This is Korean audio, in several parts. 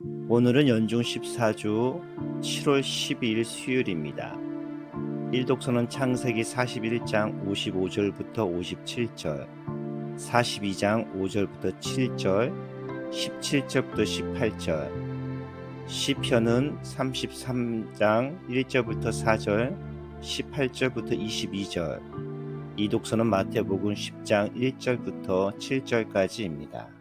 오늘은 연중 14주 7월 12일 수요일입니다. 일독서는 창세기 41장 55절부터 57절, 42장 5절부터 7절, 17절부터 18절, 시편은 33장 1절부터 4절, 18절부터 22절, 이독서는 마태복음 10장 1절부터 7절까지입니다.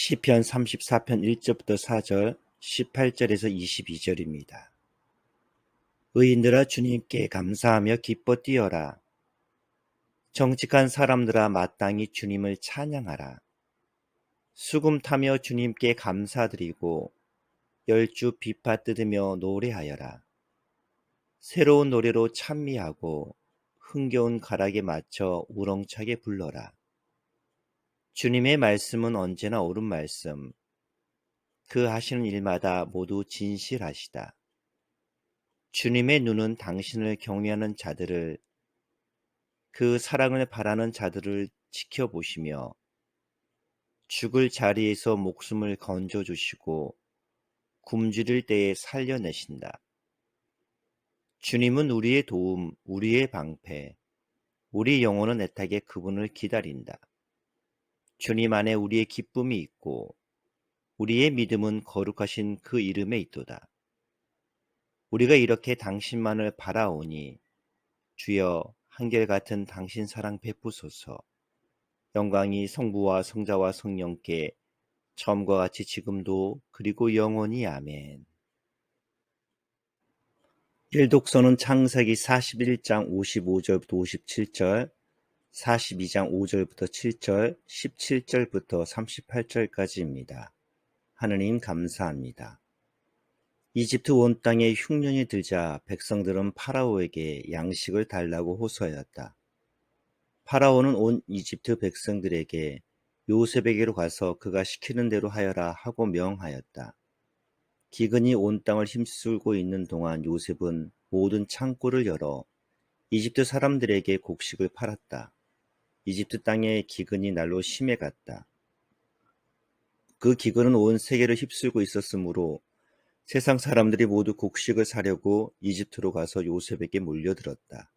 시편 34편 1절부터 4절, 18절에서 22절입니다. 의인들아 주님께 감사하며 기뻐 뛰어라. 정직한 사람들아 마땅히 주님을 찬양하라. 수금 타며 주님께 감사드리고 열주 비파 뜯으며 노래하여라. 새로운 노래로 찬미하고 흥겨운 가락에 맞춰 우렁차게 불러라. 주님의 말씀은 언제나 옳은 말씀, 그 하시는 일마다 모두 진실하시다. 주님의 눈은 당신을 경외하는 자들을, 그 사랑을 바라는 자들을 지켜보시며 죽을 자리에서 목숨을 건져주시고 굶주릴 때에 살려내신다. 주님은 우리의 도움, 우리의 방패, 우리 영혼은 애타게 그분을 기다린다. 주님 안에 우리의 기쁨이 있고 우리의 믿음은 거룩하신 그 이름에 있도다. 우리가 이렇게 당신만을 바라오니 주여 한결같은 당신 사랑 베푸소서. 영광이 성부와 성자와 성령께 처음과 같이 지금도 그리고 영원히 아멘. 일독서는 창세기 41장 55절부터 57절, 42장 5절부터 7절, 17절부터 38절까지입니다. 하느님 감사합니다. 이집트 온 땅에 흉년이 들자 백성들은 파라오에게 양식을 달라고 호소하였다. 파라오는 온 이집트 백성들에게 요셉에게로 가서 그가 시키는 대로 하여라 하고 명하였다. 기근이 온 땅을 힘쓸고 있는 동안 요셉은 모든 창고를 열어 이집트 사람들에게 곡식을 팔았다. 이집트 땅의 기근이 날로 심해갔다. 그 기근은 온 세계를 휩쓸고 있었으므로 세상 사람들이 모두 곡식을 사려고 이집트로 가서 요셉에게 몰려들었다.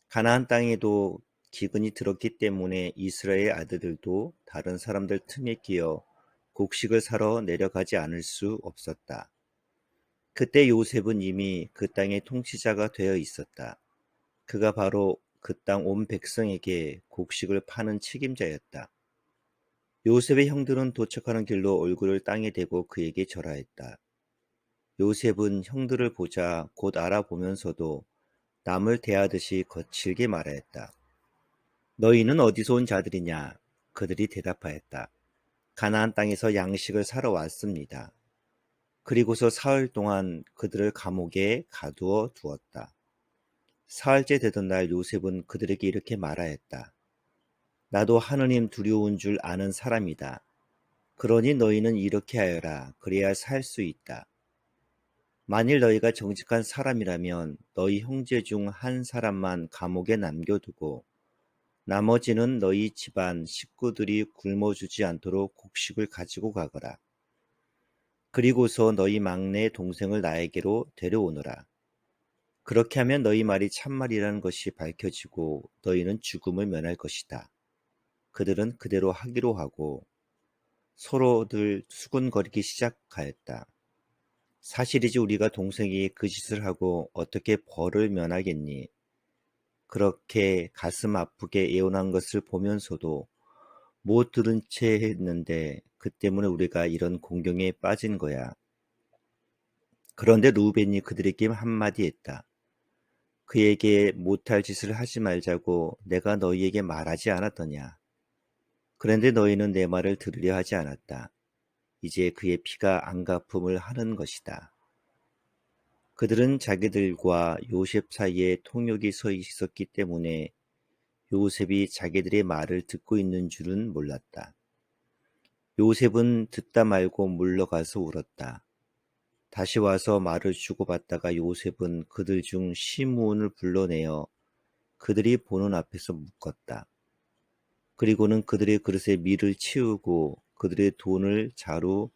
가나안 땅에도 기근이 들었기 때문에 이스라엘 아들들도 다른 사람들 틈에 끼어 곡식을 사러 내려가지 않을 수 없었다. 그때 요셉은 이미 그 땅의 통치자가 되어 있었다. 그가 바로 그 땅 온 백성에게 곡식을 파는 책임자였다. 요셉의 형들은 도착하는 길로 얼굴을 땅에 대고 그에게 절하했다. 요셉은 형들을 보자 곧 알아보면서도 남을 대하듯이 거칠게 말하였다. 너희는 어디서 온 자들이냐? 그들이 대답하였다. 가나안 땅에서 양식을 사러 왔습니다. 그리고서 사흘 동안 그들을 감옥에 가두어 두었다. 사흘째 되던 날 요셉은 그들에게 이렇게 말하였다. 나도 하느님 두려운 줄 아는 사람이다. 그러니 너희는 이렇게 하여라. 그래야 살 수 있다. 만일 너희가 정직한 사람이라면 너희 형제 중 한 사람만 감옥에 남겨두고 나머지는 너희 집안 식구들이 굶어 주지 않도록 곡식을 가지고 가거라. 그리고서 너희 막내 동생을 나에게로 데려오너라. 그렇게 하면 너희 말이 참말이라는 것이 밝혀지고 너희는 죽음을 면할 것이다. 그들은 그대로 하기로 하고 서로들 수군거리기 시작하였다. 사실이지 우리가 동생이 그 짓을 하고 어떻게 벌을 면하겠니? 그렇게 가슴 아프게 애원한 것을 보면서도 못 들은 채 했는데 그 때문에 우리가 이런 공경에 빠진 거야. 그런데 루벤이 그들에게 한마디 했다. 그에게 못할 짓을 하지 말자고 내가 너희에게 말하지 않았더냐. 그런데 너희는 내 말을 들으려 하지 않았다. 이제 그의 피가 안갚음을 하는 것이다. 그들은 자기들과 요셉 사이에 통역이 서 있었기 때문에 요셉이 자기들의 말을 듣고 있는 줄은 몰랐다. 요셉은 듣다 말고 물러가서 울었다. 다시 와서 말을 주고받다가 요셉은 그들 중 시므온을 불러내어 그들이 보는 앞에서 묶었다. 그리고는 그들의 그릇에 밀을 치우고 그들의 돈을 자루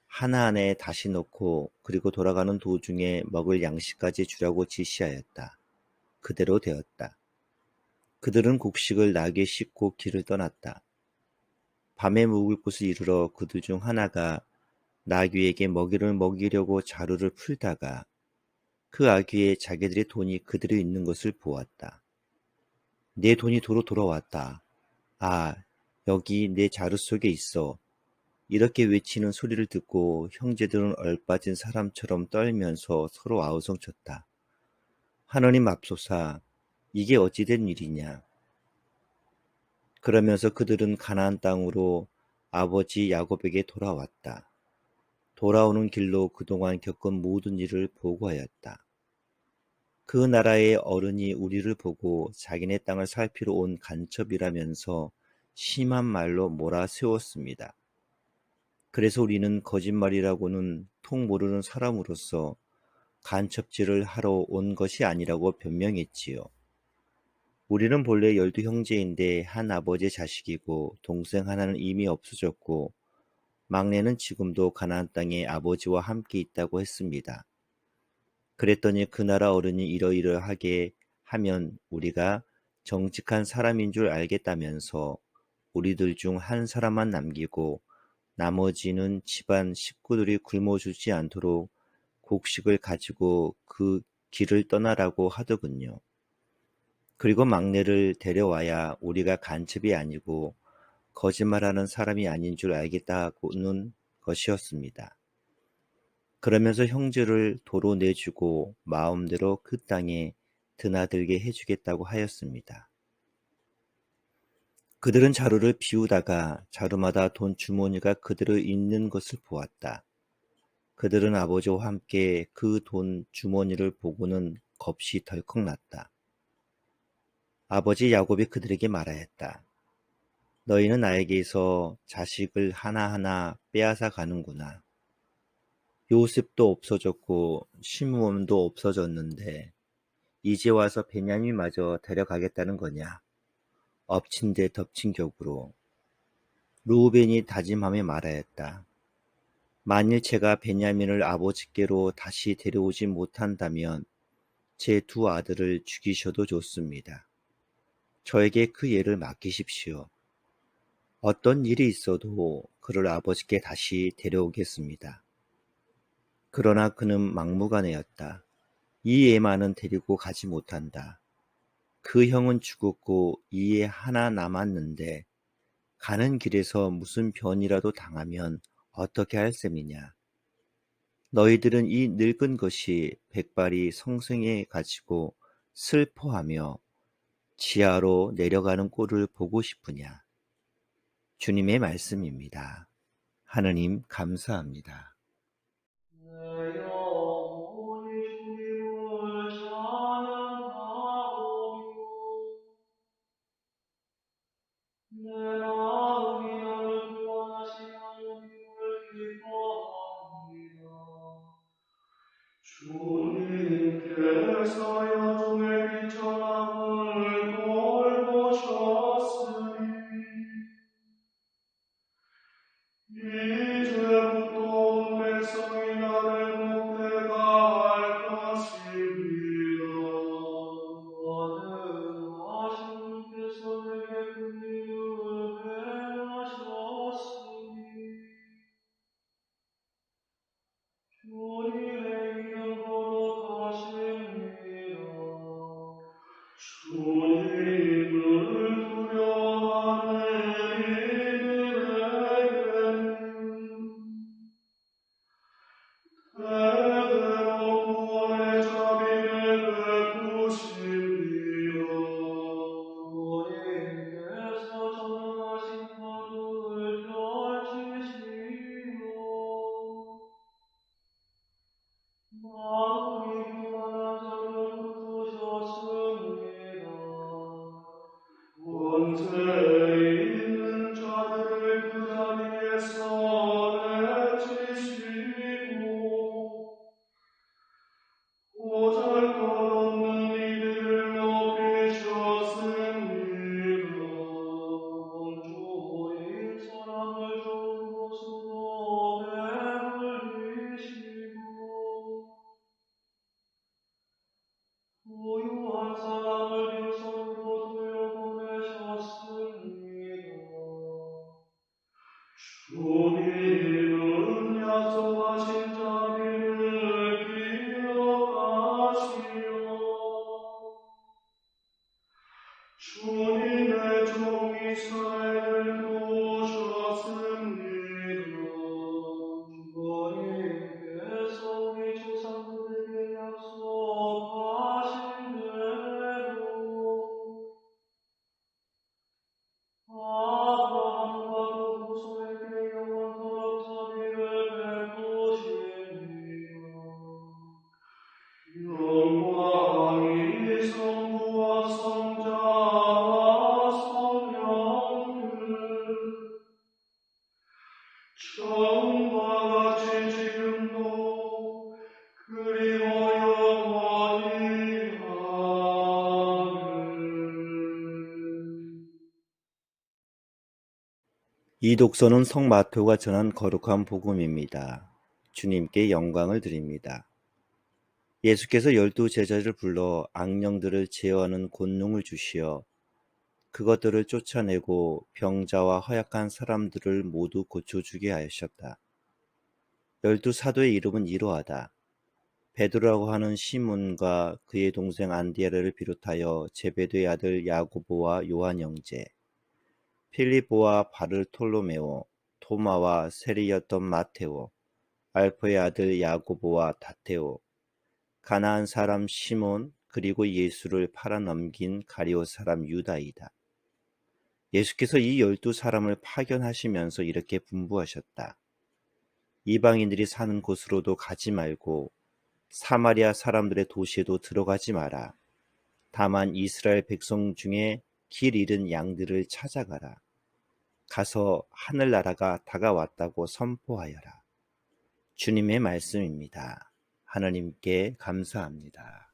하나하나에 다시 넣고 그리고 돌아가는 도중에 먹을 양식까지 주라고 지시하였다. 그대로 되었다. 그들은 곡식을 나귀에 싣고 길을 떠났다. 밤에 묵을 곳을 이르러 그들 중 하나가 나귀에게 먹이를 먹이려고 자루를 풀다가 그 아귀에 자기들의 돈이 그대로 있는 것을 보았다. 내 돈이 도로 돌아왔다. 아, 여기 내 자루 속에 있어. 이렇게 외치는 소리를 듣고 형제들은 얼빠진 사람처럼 떨면서 서로 아우성쳤다. 하느님 앞소사, 이게 어찌된 일이냐. 그러면서 그들은 가나안 땅으로 아버지 야곱에게 돌아왔다. 돌아오는 길로 그동안 겪은 모든 일을 보고하였다. 그 나라의 어른이 우리를 보고 자기네 땅을 살피러 온 간첩이라면서 심한 말로 몰아세웠습니다. 그래서 우리는 거짓말이라고는 통 모르는 사람으로서 간첩질을 하러 온 것이 아니라고 변명했지요. 우리는 본래 12형제인데 한 아버지의 자식이고 동생 하나는 이미 없어졌고 막내는 지금도 가나안 땅에 아버지와 함께 있다고 했습니다. 그랬더니 그 나라 어른이 이러이러하게 하면 우리가 정직한 사람인 줄 알겠다면서 우리들 중 한 사람만 남기고 나머지는 집안 식구들이 굶어 죽지 않도록 곡식을 가지고 그 길을 떠나라고 하더군요. 그리고 막내를 데려와야 우리가 간첩이 아니고 거짓말하는 사람이 아닌 줄 알겠다고는 것이었습니다. 그러면서 형제를 도로 내주고 마음대로 그 땅에 드나들게 해주겠다고 하였습니다. 그들은 자루를 비우다가 자루마다 돈 주머니가 그대로 있는 것을 보았다. 그들은 아버지와 함께 그 돈 주머니를 보고는 겁이 덜컥 났다. 아버지 야곱이 그들에게 말하였다. 너희는 나에게서 자식을 하나하나 빼앗아 가는구나. 요셉도 없어졌고 시므온도 없어졌는데 이제 와서 베냐민마저 데려가겠다는 거냐. 엎친 데 덮친 격으로. 루벤이 다짐하며 말하였다. 만일 제가 베냐민을 아버지께로 다시 데려오지 못한다면 제 두 아들을 죽이셔도 좋습니다. 저에게 그 예를 맡기십시오. 어떤 일이 있어도 그를 아버지께 다시 데려오겠습니다. 그러나 그는 막무가내였다. 이 애만은 데리고 가지 못한다. 그 형은 죽었고 이에 하나 남았는데 가는 길에서 무슨 변이라도 당하면 어떻게 할 셈이냐. 너희들은 이 늙은 것이 백발이 성성해 가지고 슬퍼하며 지하로 내려가는 꼴을 보고 싶으냐. 주님의 말씀입니다. 하느님 감사합니다. 내 영혼이 주님을 찬양하오며 내 마음이 나를 구원하신 하나님을 기뻐합니다. 주님께서 여종의 비천함을 돌보셨으니 이제부터 온 백성이 나를 목대할 것입니다. 거듭나신 주께서 내게 큰 일을 행하셨으니 주님의 이름 거룩하십니다. 주님을 두려워하는 이들에게는 대대로 구원의 자비를 베푸십니다. 주님께서 전능하신 하늘을 펼치시고 마음이 교만한 자를 붙드셨습니다. 권세에 있는 자들을 그 자리에서 내치시고 보잘것없는 이들을 높이셨습니다. 주인 사람을 좋은 곳으로 베풀리시고 부유한 사람을 빈손으로 돌려보내셨습니다. 주님은 약속하신 자비를 기억하시어 주님의 종 이스라엘을 도우셨습니다. 주님께서 우리 조상들에게 약속하신 대로 아브라함과 그 후손에게 영원토록 자비를 베푸십니다. 영광이 성부와 성자와 성령을 처음과 같이 지금도 그리고 영원히 아멘. 이 독서는 성마태오가 전한 거룩한 복음입니다. 주님께 영광을 드립니다. 예수께서 12 제자를 불러 악령들을 제어하는 권능을 주시어 그것들을 쫓아내고 병자와 허약한 사람들을 모두 고쳐주게 하셨다. 12 사도의 이름은 이러하다. 베드로라고 하는 시몬과 그의 동생 안디아를 비롯하여 제베드의 아들 야고보와 요한 형제, 필립보와 바르톨로메오, 토마와 세리였던 마테오, 알포의 아들 야고보와 다테오, 가나안 사람 시몬, 그리고 예수를 팔아넘긴 가리오 사람 유다이다. 예수께서 이 12 사람을 파견하시면서 이렇게 분부하셨다. 이방인들이 사는 곳으로도 가지 말고 사마리아 사람들의 도시에도 들어가지 마라. 다만 이스라엘 백성 중에 길 잃은 양들을 찾아가라. 가서 하늘나라가 다가왔다고 선포하여라. 주님의 말씀입니다. 하나님께 감사합니다.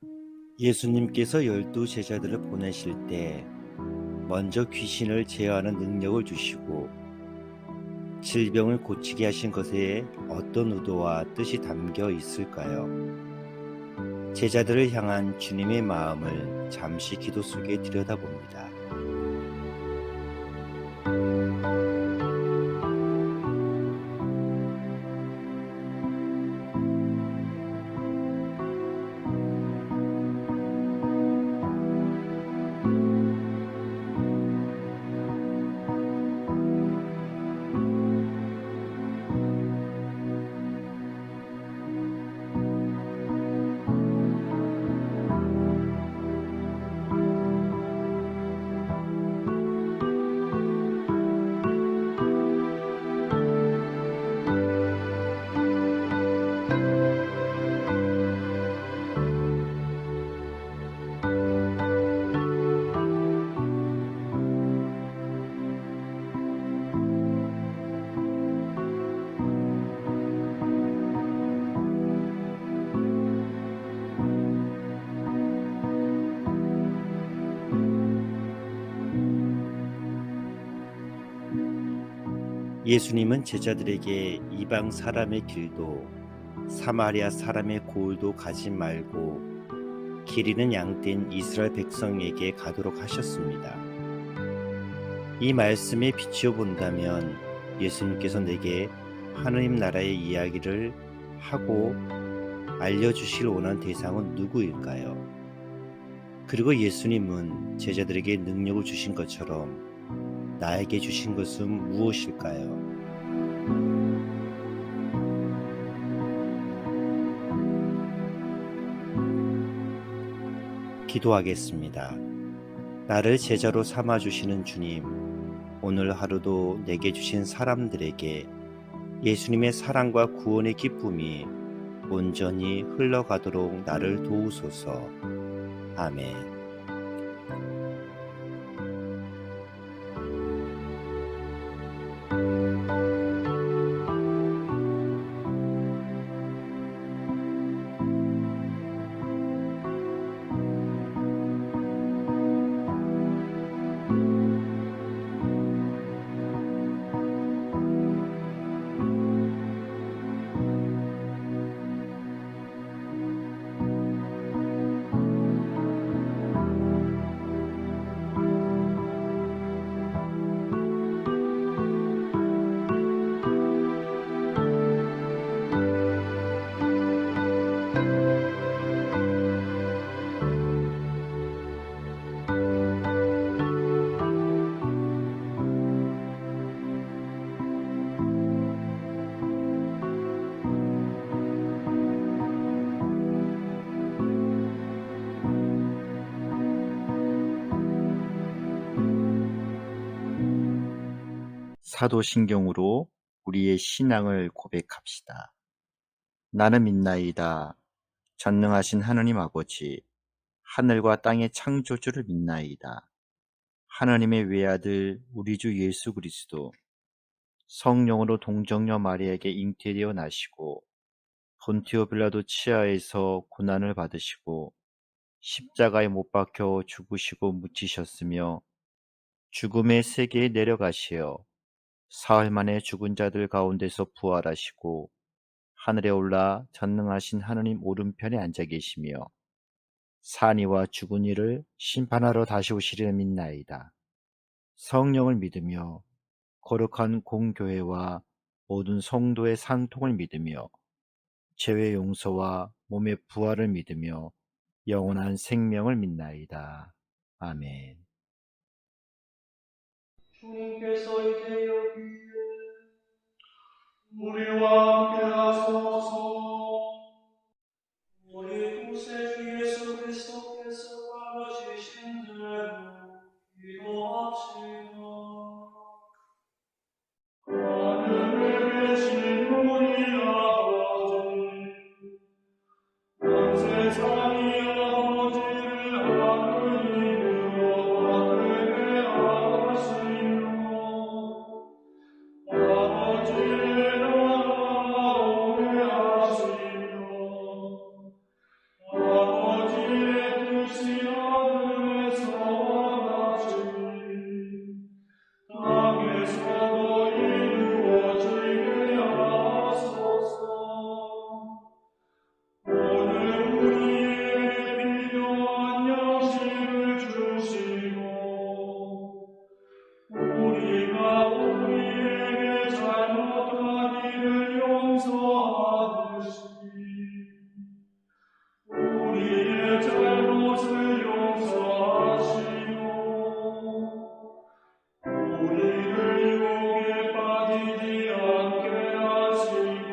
예수님께서 12 제자들을 보내실 때 먼저 귀신을 제어하는 능력을 주시고 질병을 고치게 하신 것에 어떤 의도와 뜻이 담겨 있을까요? 제자들을 향한 주님의 마음을 잠시 기도 속에 들여다봅니다. 예수님은 제자들에게 이방 사람의 길도 사마리아 사람의 고을도 가지 말고 길 잃은 양떼인 이스라엘 백성에게 가도록 하셨습니다. 이 말씀에 비추어 본다면 예수님께서 내게 하느님 나라의 이야기를 하고 알려주실 원하는 대상은 누구일까요? 그리고 예수님은 제자들에게 능력을 주신 것처럼 나에게 주신 것은 무엇일까요? 기도하겠습니다. 나를 제자로 삼아 주시는 주님, 오늘 하루도 내게 주신 사람들에게 예수님의 사랑과 구원의 기쁨이 온전히 흘러가도록 나를 도우소서. 아멘. 사도신경으로 우리의 신앙을 고백합시다. 나는 믿나이다. 전능하신 하느님 아버지, 하늘과 땅의 창조주를 믿나이다. 하나님의 외아들 우리 주 예수 그리스도, 성령으로 동정녀 마리아에게 잉태되어 나시고 본티오 빌라도 치하에서 고난을 받으시고 십자가에 못 박혀 죽으시고 묻히셨으며 죽음의 세계에 내려가시어 사흘 만에 죽은 자들 가운데서 부활하시고 하늘에 올라 전능하신 하느님 오른편에 앉아 계시며 산이와 죽은 이를 심판하러 다시 오시리라 믿나이다. 성령을 믿으며 거룩한 공교회와 모든 성도의 상통을 믿으며 죄의 용서와 몸의 부활을 믿으며 영원한 생명을 믿나이다. 아멘. 주님께서 이제 여기에 우리와 함께 하소서. 우리 구세주 예수 그리스도께서 가르치신 대로 기도합시다. 하늘에 계신 우리 아버지, 온 세상이 아버지를 하느님으로 받들게 하시며 아버지의 나라가 오게 하시며 아버지의 뜻이 하늘에서와 같이 땅에서도 이루어지게 하소서. 오늘 우리에게 필요한 양식을 주시고 우리가 우리에게 잘못한 일을 용서하듯이 우리의 잘못을 용서하시고 우리를 유혹에 빠지지 않게 하시고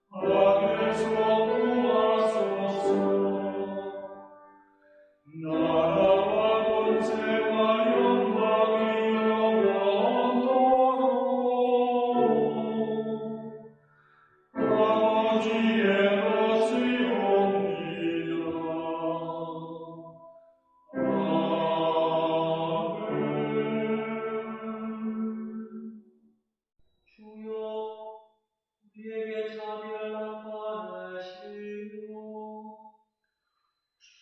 악에서 구하소서. 나라와 권세와 영광이 영원토록 아버지의 것이옵니다. 아멘. 주여, 우리에게 자비를 나타내시며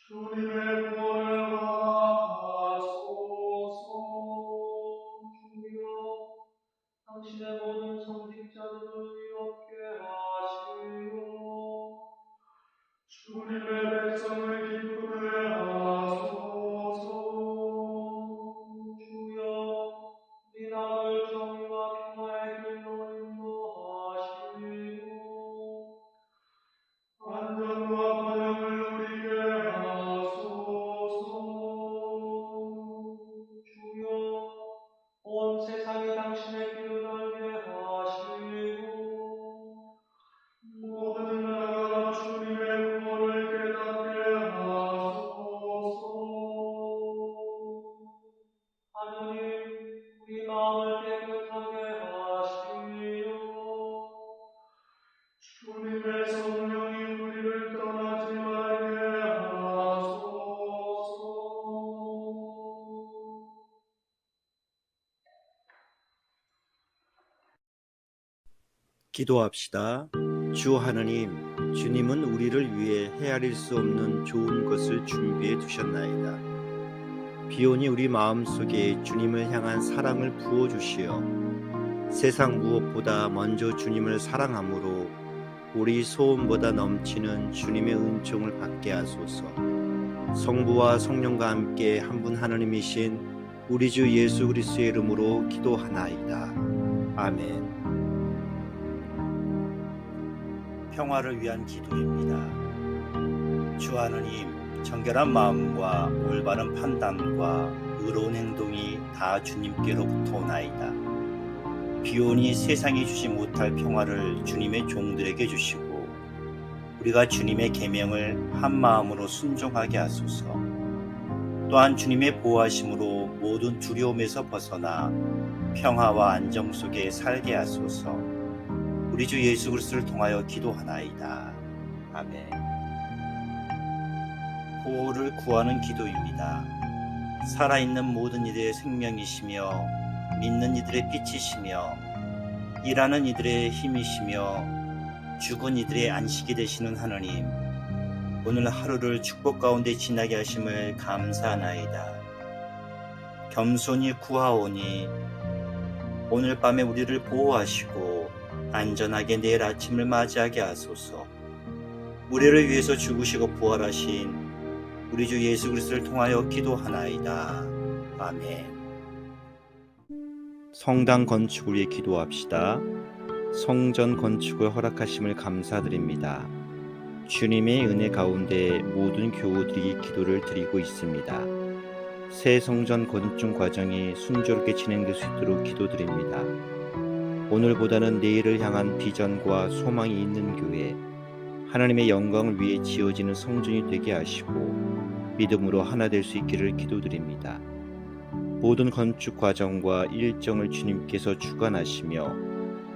주님의 구원을 허락하소서. 주여, 기도합시다. 주 하느님, 주님은 우리를 위해 헤아릴 수 없는 좋은 것을 준비해 두셨나이다. 비오니 우리 마음속에 주님을 향한 사랑을 부어주시어 세상 무엇보다 먼저 주님을 사랑함으로 우리 소원보다 넘치는 주님의 은총을 받게 하소서. 성부와 성령과 함께 한 분 하느님이신 우리 주 예수 그리스도의 이름으로 기도하나이다. 아멘. 평화를 위한 기도입니다. 주 하느님, 정결한 마음과 올바른 판단과 의로운 행동이 다 주님께로부터 오나이다. 비오니 세상이 주지 못할 평화를 주님의 종들에게 주시고 우리가 주님의 계명을 한 마음으로 순종하게 하소서. 또한 주님의 보호하심으로 모든 두려움에서 벗어나 평화와 안정 속에 살게 하소서. 우리 주 예수 그리스도를 통하여 기도하나이다. 아멘. 보호를 구하는 기도입니다. 살아있는 모든 이들의 생명이시며 믿는 이들의 빛이시며 일하는 이들의 힘이시며 죽은 이들의 안식이 되시는 하느님, 오늘 하루를 축복 가운데 지나게 하심을 감사하나이다. 겸손히 구하오니 오늘 밤에 우리를 보호하시고 안전하게 내일 아침을 맞이하게 하소서. 우리를 위해서 죽으시고 부활하신 우리 주 예수 그리스도를 통하여 기도하나이다. 아멘. 성당 건축을 위해 기도합시다. 성전 건축을 허락하심을 감사드립니다. 주님의 은혜 가운데 모든 교우들이 기도를 드리고 있습니다. 새 성전 건축 과정이 순조롭게 진행될 수 있도록 기도드립니다. 오늘보다는 내일을 향한 비전과 소망이 있는 교회, 하나님의 영광을 위해 지어지는 성전이 되게 하시고 믿음으로 하나 될 수 있기를 기도드립니다. 모든 건축 과정과 일정을 주님께서 주관하시며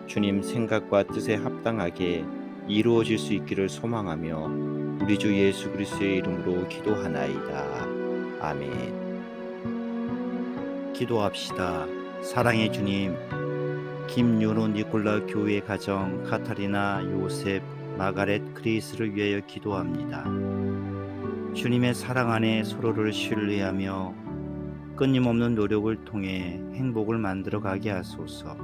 주님 생각과 뜻에 합당하게 이루어질 수 있기를 소망하며 우리 주 예수 그리스도의 이름으로 기도하나이다. 아멘. 기도합시다. 사랑의 주님, 김윤호 니콜라 교회 가정 카타리나 요셉 마가렛 크리스를 위하여 기도합니다. 주님의 사랑 안에 서로를 신뢰하며 끊임없는 노력을 통해 행복을 만들어 가게 하소서.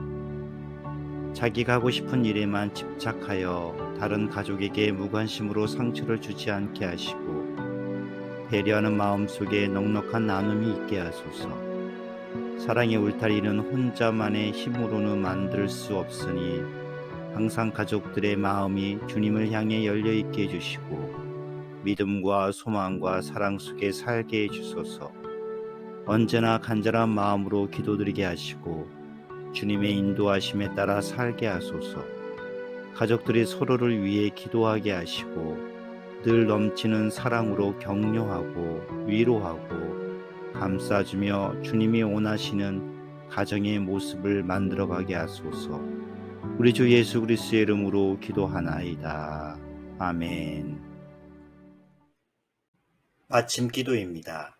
자기가 하고 싶은 일에만 집착하여 다른 가족에게 무관심으로 상처를 주지 않게 하시고 배려하는 마음 속에 넉넉한 나눔이 있게 하소서. 사랑의 울타리는 혼자만의 힘으로는 만들 수 없으니 항상 가족들의 마음이 주님을 향해 열려 있게 해주시고 믿음과 소망과 사랑 속에 살게 해주소서. 언제나 간절한 마음으로 기도드리게 하시고 주님의 인도하심에 따라 살게 하소서. 가족들이 서로를 위해 기도하게 하시고 늘 넘치는 사랑으로 격려하고 위로하고 감싸주며 주님이 원하시는 가정의 모습을 만들어가게 하소서. 우리 주 예수 그리스도의 이름으로 기도하나이다. 아멘. 아침 기도입니다.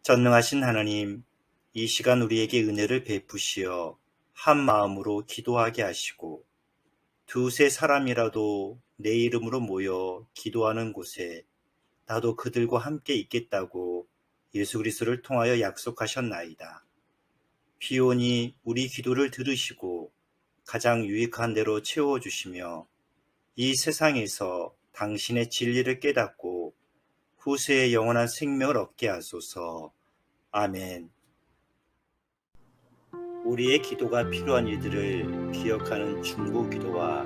전능하신 하나님, 이 시간 우리에게 은혜를 베푸시어 한 마음으로 기도하게 하시고 두세 사람이라도 내 이름으로 모여 기도하는 곳에 나도 그들과 함께 있겠다고 예수 그리스도를 통하여 약속하셨나이다. 비오니 우리 기도를 들으시고 가장 유익한 대로 채워주시며 이 세상에서 당신의 진리를 깨닫고 후세의 영원한 생명을 얻게 하소서. 아멘. 우리의 기도가 필요한 이들을 기억하는 중보 기도와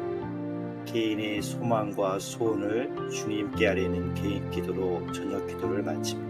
개인의 소망과 소원을 주님께 아뢰는 개인 기도로 저녁 기도를 마칩니다.